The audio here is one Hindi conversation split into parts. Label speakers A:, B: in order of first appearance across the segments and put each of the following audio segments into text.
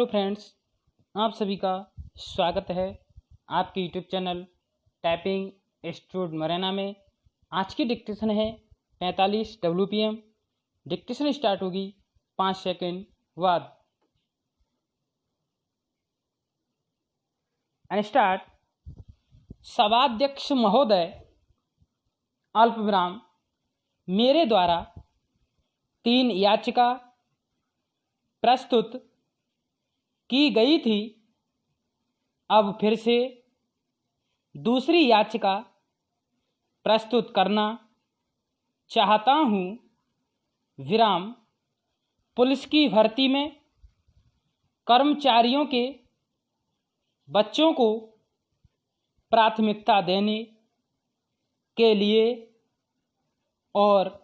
A: हेलो फ्रेंड्स, आप सभी का स्वागत है आपके यूट्यूब चैनल टाइपिंग स्टूड मरेना में। आज की डिक्टेशन है 45 WPM। डिक्टेशन स्टार्ट होगी 5 सेकंड बाद। And start. सभाध्यक्ष महोदय अल्प विराम, मेरे द्वारा 3 याचिका प्रस्तुत की गई थी। अब फिर से दूसरी याचिका प्रस्तुत करना चाहता हूँ। विराम। पुलिस की भर्ती में कर्मचारियों के बच्चों को प्राथमिकता देने के लिए और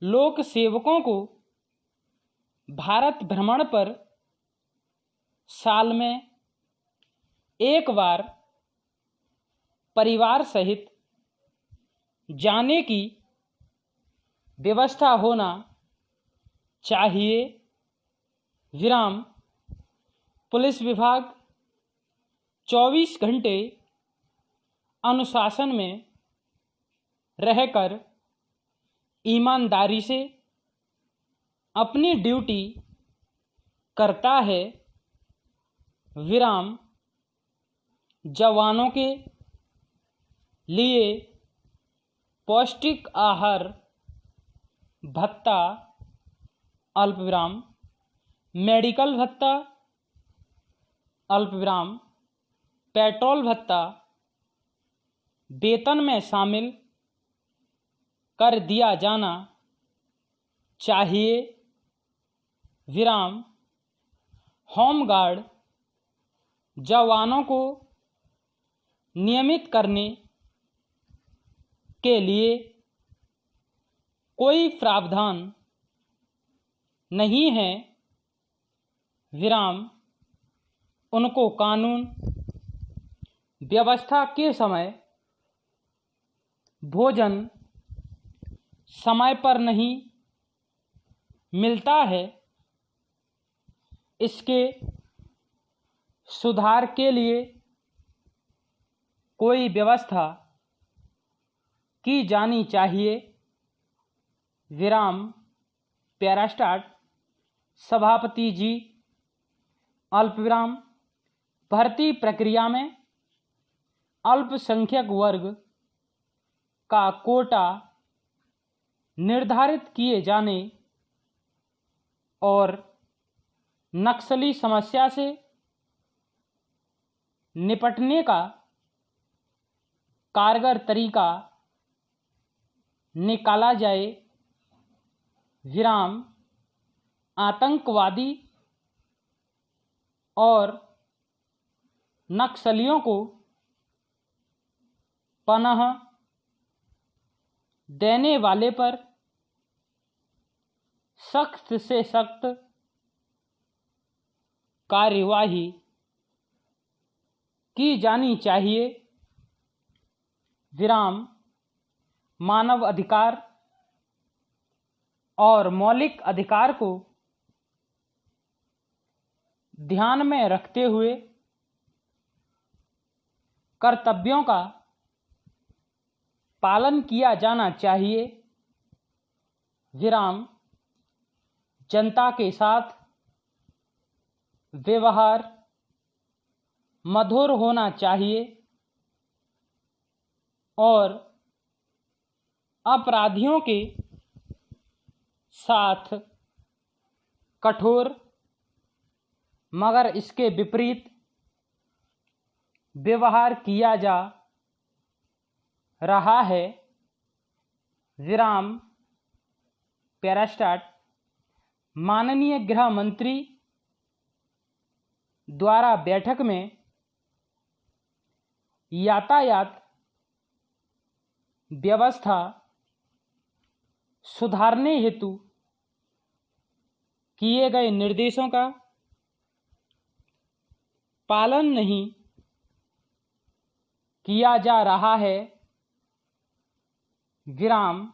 A: लोक सेवकों को भारत भ्रमण पर साल में एक बार परिवार सहित जाने की व्यवस्था होना चाहिए। विराम। पुलिस विभाग 24 घंटे अनुशासन में रहकर ईमानदारी से अपनी ड्यूटी करता है। विराम। जवानों के लिए पौष्टिक आहार भत्ता अल्प विराम, मेडिकल भत्ता अल्प विराम, पेट्रोल भत्ता वेतन में शामिल कर दिया जाना चाहिए। विराम। होमगार्ड जवानों को नियमित करने के लिए कोई प्रावधान नहीं है। विराम। उनको कानून व्यवस्था के समय भोजन समय पर नहीं मिलता है। इसके सुधार के लिए कोई व्यवस्था की जानी चाहिए। विराम। Para start. सभापति जी अल्प विराम, भर्ती प्रक्रिया में अल्पसंख्यक वर्ग का कोटा निर्धारित किए जाने और नक्सली समस्या से निपटने का कारगर तरीका निकाला जाए। विराम। आतंकवादी और नक्सलियों को पनाह देने वाले पर सख्त से सख्त कार्यवाही की जानी चाहिए। विराम। मानव अधिकार और मौलिक अधिकार को ध्यान में रखते हुए कर्तव्यों का पालन किया जाना चाहिए। विराम। जनता के साथ व्यवहार मधुर होना चाहिए और अपराधियों के साथ कठोर मगर इसके विपरीत व्यवहार किया जा रहा है। विराम। Para start. माननीय गृह मंत्री द्वारा बैठक में यातायात व्यवस्था सुधारने हेतु किए गए निर्देशों का पालन नहीं किया जा रहा है। विराम।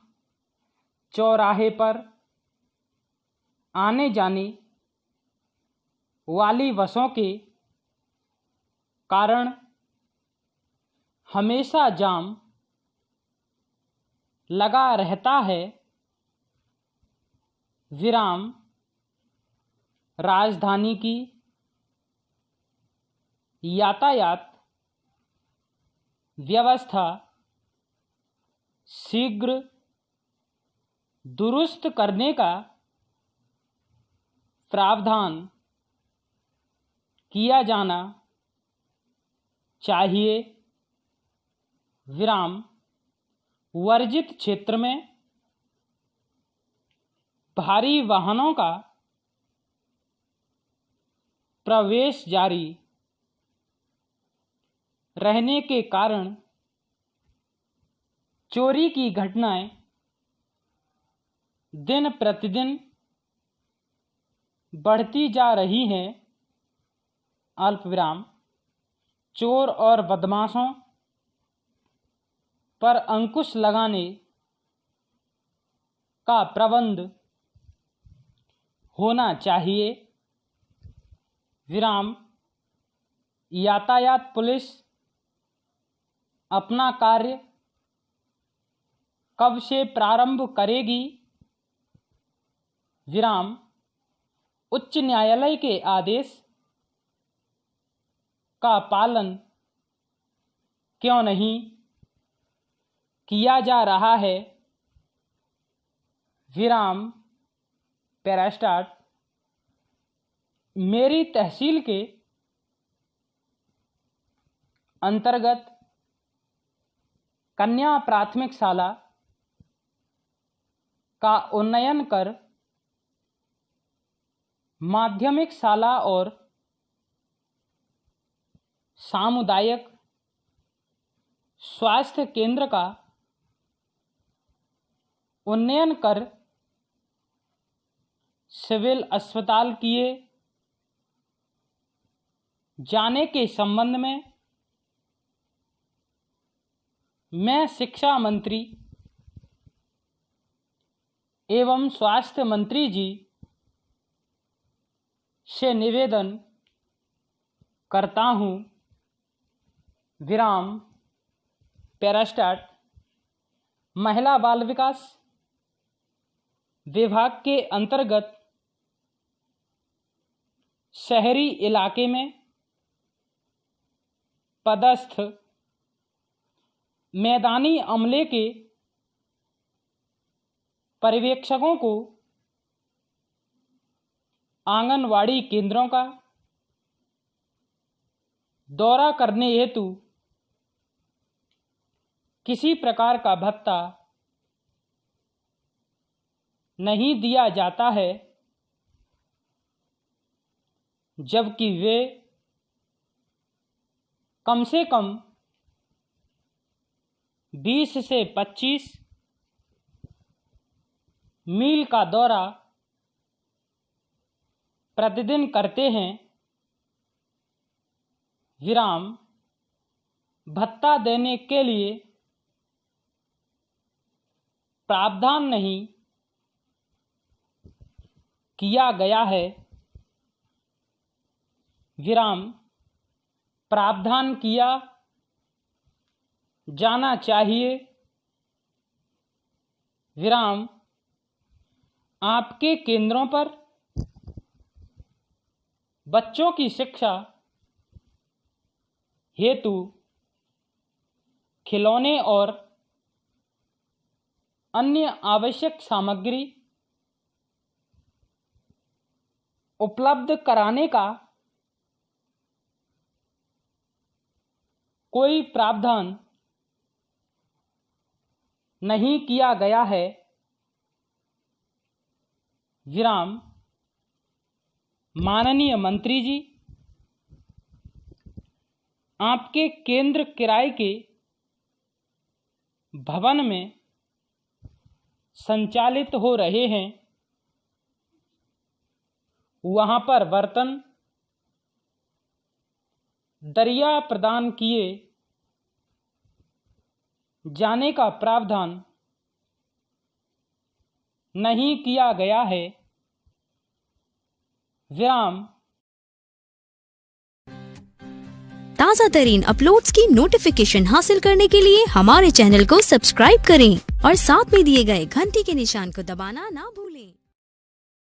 A: चौराहे पर आने जाने वाली बसों के कारण हमेशा जाम लगा रहता है। विराम राजधानी की यातायात व्यवस्था शीघ्र दुरुस्त करने का प्रावधान किया जाना चाहिए। विराम वर्जित क्षेत्र में भारी वाहनों का प्रवेश जारी रहने के कारण चोरी की घटनाएं दिन प्रतिदिन बढ़ती जा रही हैं। अल्पविराम चोर और बदमाशों पर अंकुश लगाने का प्रबंध होना चाहिए। विराम यातायात पुलिस अपना कार्य कब से प्रारंभ करेगी? विराम उच्च न्यायालय के आदेश का पालन क्यों नहीं किया जा रहा है? विराम पैरास्टार्ट मेरी तहसील के अंतर्गत कन्या प्राथमिक शाला का उन्नयन कर माध्यमिक शाला और सामुदायिक स्वास्थ्य केंद्र का उन्नयन कर सिविल अस्पताल किए जाने के संबंध में मैं शिक्षा मंत्री एवं स्वास्थ्य मंत्री जी से निवेदन करता हूं। विराम पैरास्टार्ट महिला बाल विकास विभाग के अंतर्गत शहरी इलाके में पदस्थ मैदानी अमले के पर्यवेक्षकों को आंगनवाड़ी केंद्रों का दौरा करने हेतु किसी प्रकार का भत्ता नहीं दिया जाता है, जबकि वे कम से कम 20 से 25 मील का दौरा प्रतिदिन करते हैं। विराम भत्ता देने के लिए प्रावधान नहीं किया गया है। विराम प्रावधान किया जाना चाहिए। विराम आपके केंद्रों पर बच्चों की शिक्षा हेतु खिलौने और अन्य आवश्यक सामग्री उपलब्ध कराने का कोई प्रावधान नहीं किया गया है। विराम माननीय मंत्री जी, आपके केंद्र किराए के भवन में संचालित हो रहे हैं। वहां पर बर्तन दरिया प्रदान किए जाने का प्रावधान नहीं किया गया है। विराम
B: ताज़ा तरीन अपलोड्स की नोटिफिकेशन हासिल करने के लिए हमारे चैनल को सब्सक्राइब करें और साथ में दिए गए घंटी के निशान को दबाना ना भूलें।